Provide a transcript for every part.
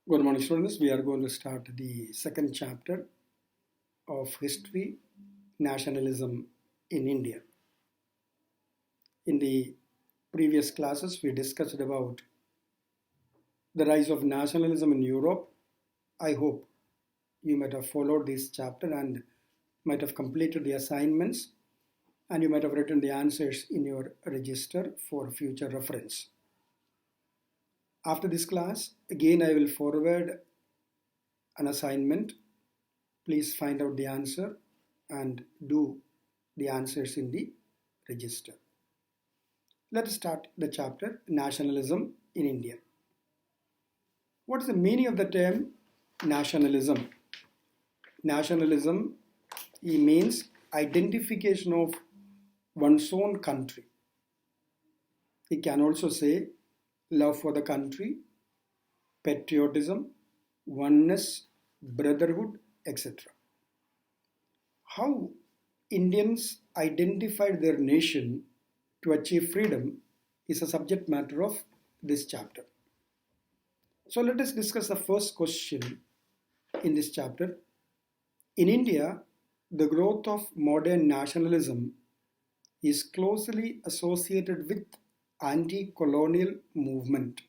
Good morning, students. We are going to start the second chapter of History, Nationalism in India. In the previous classes, we discussed about the rise of nationalism in Europe. I hope you might have followed this chapter and might have completed the assignments, and you might have written the answers in your register for future reference. After this class, again I will forward an assignment. Please find out the answer and do the answers in the register. Let us start the chapter Nationalism in India. What is the meaning of the term nationalism? Nationalism means identification of one's own country. It can also say love for the country, patriotism, oneness, brotherhood, etc. How Indians identified their nation to achieve freedom is a subject matter of this chapter. So let us discuss the first question in this chapter. In India, the growth of modern nationalism is closely associated with anti-colonial movement.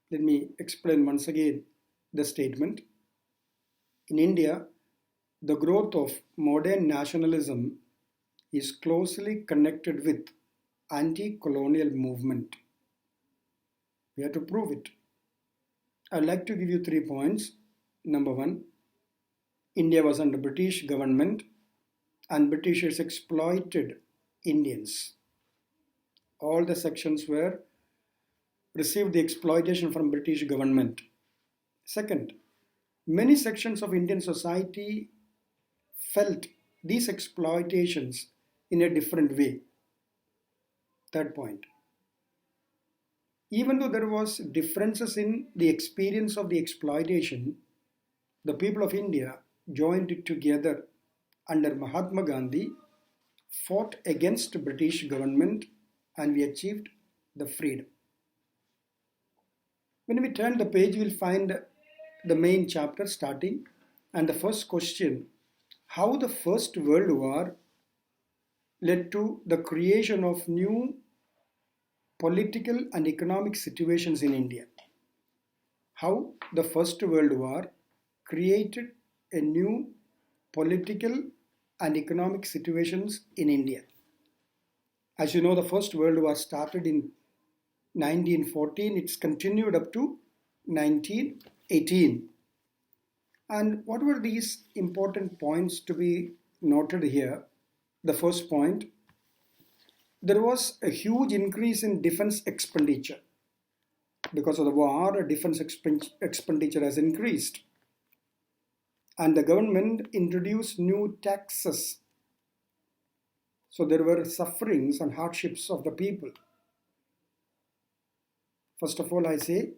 Let me explain once again the statement. In India, the growth of modern nationalism is closely connected with anti-colonial movement. We have to prove it. I'd like to give you 3 points. Number 1, India was under British government and Britishers exploited Indians. All the sections received the exploitation from British government. Second, many sections of Indian society felt these exploitations in a different way. Third point, even though there was differences in the experience of the exploitation, the people of India joined together under Mahatma Gandhi, fought against British government, and we achieved the freedom. When we turn the page, we'll find the main chapter starting, and the first question, how the First World War led to the creation of new political and economic situations in India. How the First World War created a new political and economic situations in India. As you know, the First World War started in 1914. It's continued up to 1918. And what were these important points to be noted here? The first point, there was a huge increase in defense expenditure. Because of the war, defense expenditure has increased. And the government introduced new taxes. So there were sufferings and hardships of the people. First of all, I say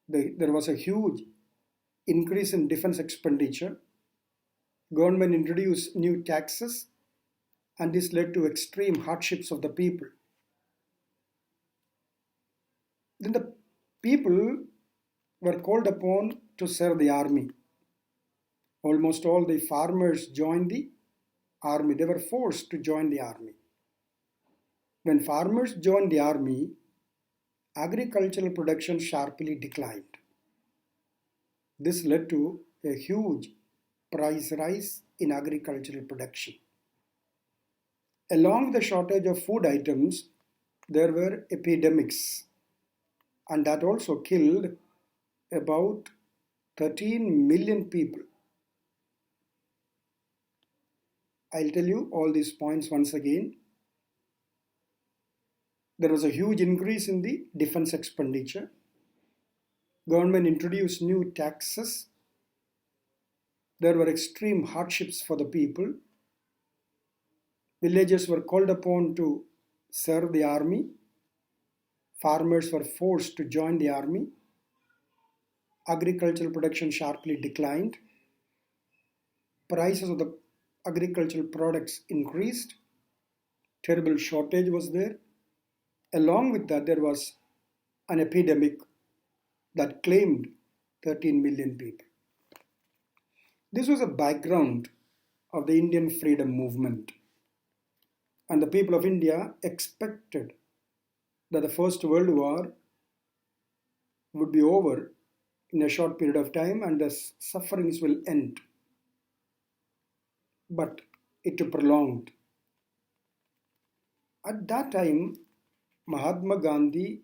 there was a huge increase in defense expenditure. Government introduced new taxes, and this led to extreme hardships of the people. Then the people were called upon to serve the army. Almost all the farmers joined the army. They were forced to join the army. When farmers joined the army, agricultural production sharply declined. This led to a huge price rise in agricultural production. Along with the shortage of food items, there were epidemics, and that also killed about 13 million people. I'll tell you all these points once again. There was a huge increase in the defense expenditure. Government introduced new taxes. There were extreme hardships for the people. Villagers were called upon to serve the army. Farmers were forced to join the army. Agricultural production sharply declined. Prices of the agricultural products increased. Terrible shortage was there. Along with that, there was an epidemic that claimed 13 million people. This was a background of the Indian freedom movement, and the people of India expected that the First World War would be over in a short period of time and the sufferings will end. But it prolonged. At that time, Mahatma Gandhi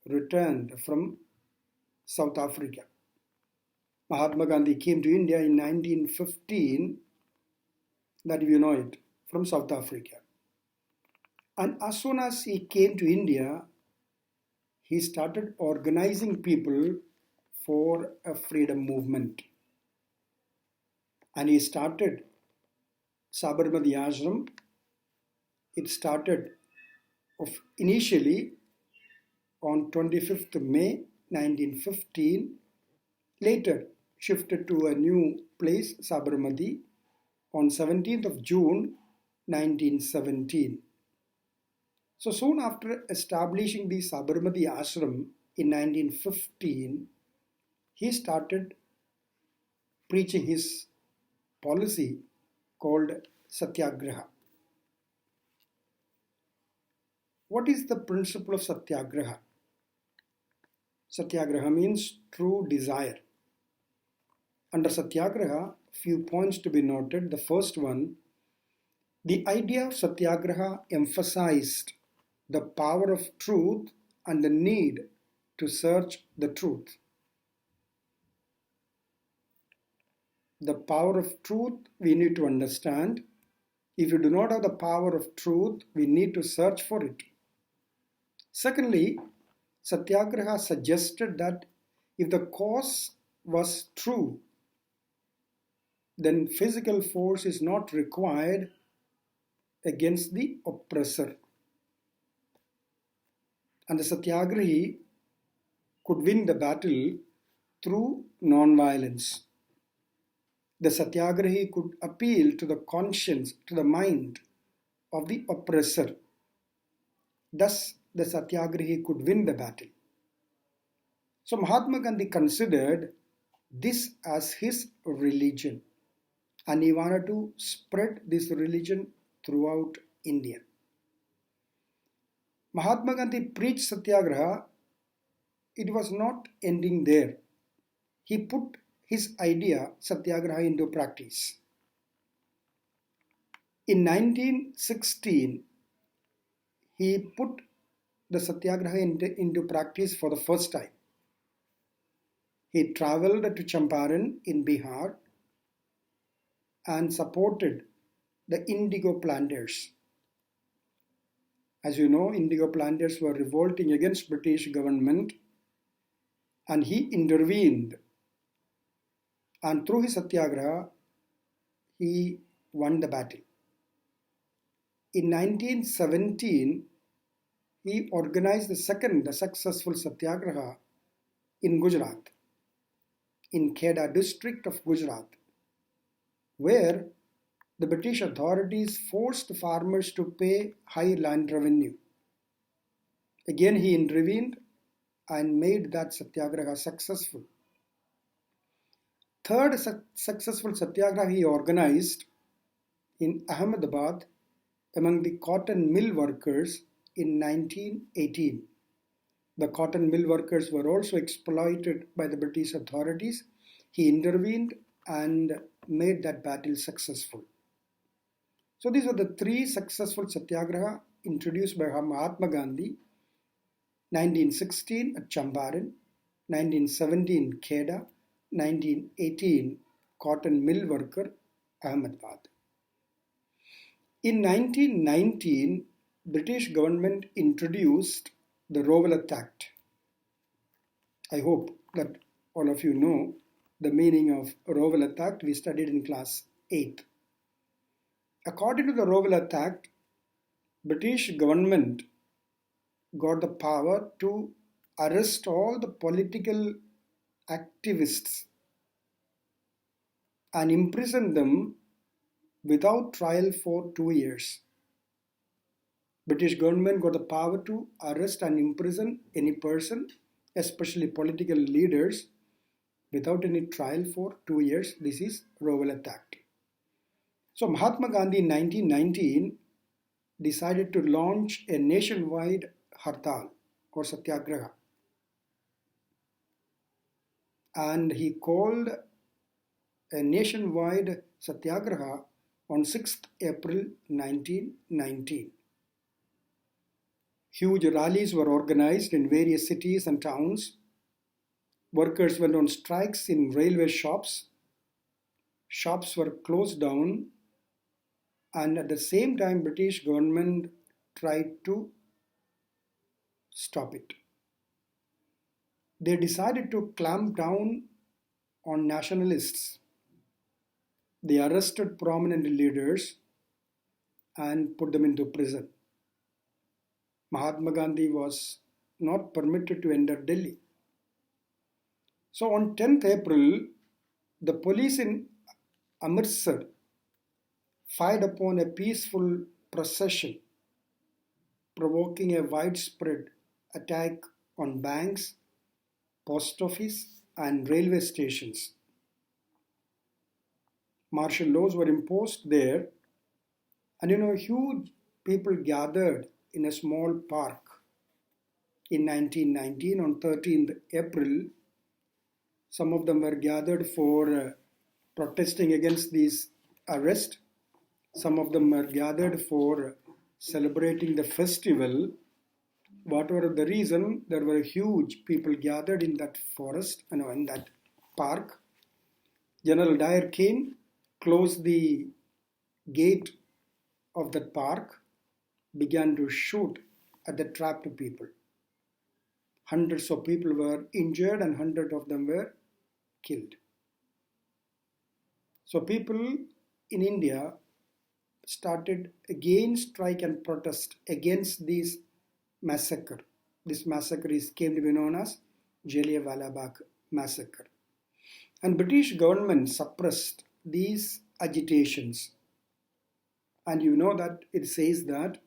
returned from South Africa. Mahatma Gandhi came to India in 1915, that you know it, from South Africa. And as soon as he came to India, he started organizing people for a freedom movement. And he started Sabarmati Ashram. It started initially on 25th May 1915, later shifted to a new place, Sabarmati, on 17th of June 1917. So soon after establishing the Sabarmati Ashram in 1915, he started preaching his policy called Satyagraha. What is the principle of Satyagraha? Satyagraha means true desire. Under Satyagraha, few points to be noted. The first one, the idea of Satyagraha emphasized the power of truth and the need to search the truth. The power of truth we need to understand. If you do not have the power of truth, we need to search for it. Secondly, Satyagraha suggested that if the cause was true, then physical force is not required against the oppressor. And the Satyagrahi could win the battle through non-violence. The Satyagrahi could appeal to the conscience, to the mind of the oppressor. Thus, the Satyagrahi could win the battle. So Mahatma Gandhi considered this as his religion, and he wanted to spread this religion throughout India. Mahatma Gandhi preached Satyagraha. It was not ending there. He put his idea, Satyagraha, into practice. In 1916, he put the Satyagraha into practice for the first time. He traveled to Champaran in Bihar and supported the indigo planters. As you know, indigo planters were revolting against British government, and he intervened. And through his Satyagraha, he won the battle. In 1917, he organized the second successful Satyagraha in Gujarat, in Kheda district of Gujarat, where the British authorities forced farmers to pay high land revenue. Again, he intervened and made that Satyagraha successful. Third successful Satyagraha he organized in Ahmedabad among the cotton mill workers in 1918. The cotton mill workers were also exploited by the British authorities. He intervened and made that battle successful. So these are the three successful Satyagraha introduced by Mahatma Gandhi: 1916 at Champaran, 1917 Kheda, 1918 cotton mill worker Ahmedabad. In 1919, British government introduced the Rowlatt Act. I hope that all of you know the meaning of Rowlatt Act. We studied in class 8. According to the Rowlatt Act, British government got the power to arrest all the political activists and imprison them without trial for 2 years. British government got the power to arrest and imprison any person, especially political leaders, without any trial for 2 years. This is Rowlatt Act. So Mahatma Gandhi in 1919 decided to launch a nationwide hartal or satyagraha, and he called a nationwide satyagraha on 6th April 1919. Huge rallies were organized in various cities and towns. Workers went on strikes in railway shops. Shops were closed down, and at the same time British government tried to stop it. They decided to clamp down on nationalists. They arrested prominent leaders and put them into prison. Mahatma Gandhi was not permitted to enter Delhi. So on 10th April, the police in Amritsar fired upon a peaceful procession, provoking a widespread attack on banks, post office, and railway stations. Martial laws were imposed there, and huge people gathered in a small park in 1919 on 13th April. Some of them were gathered for protesting against this arrest. Some of them were gathered for celebrating the festival. Whatever the reason, there were huge people gathered in that forest, in that park. General Dyer came, closed the gate of that park, began to shoot at the trapped people. Hundreds of people were injured and hundreds of them were killed. So people in India started again strike and protest against this massacre. This massacre came to be known as Jallianwala Bagh massacre. And British government suppressed these agitations. And you know that it says that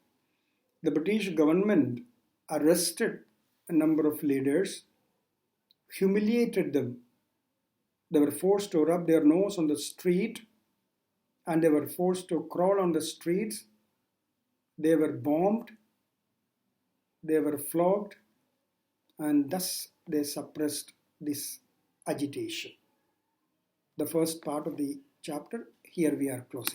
the British government arrested a number of leaders, humiliated them. They were forced to rub their nose on the street, and they were forced to crawl on the streets. They were bombed, they were flogged, and thus they suppressed this agitation. The first part of the chapter, here we are closing.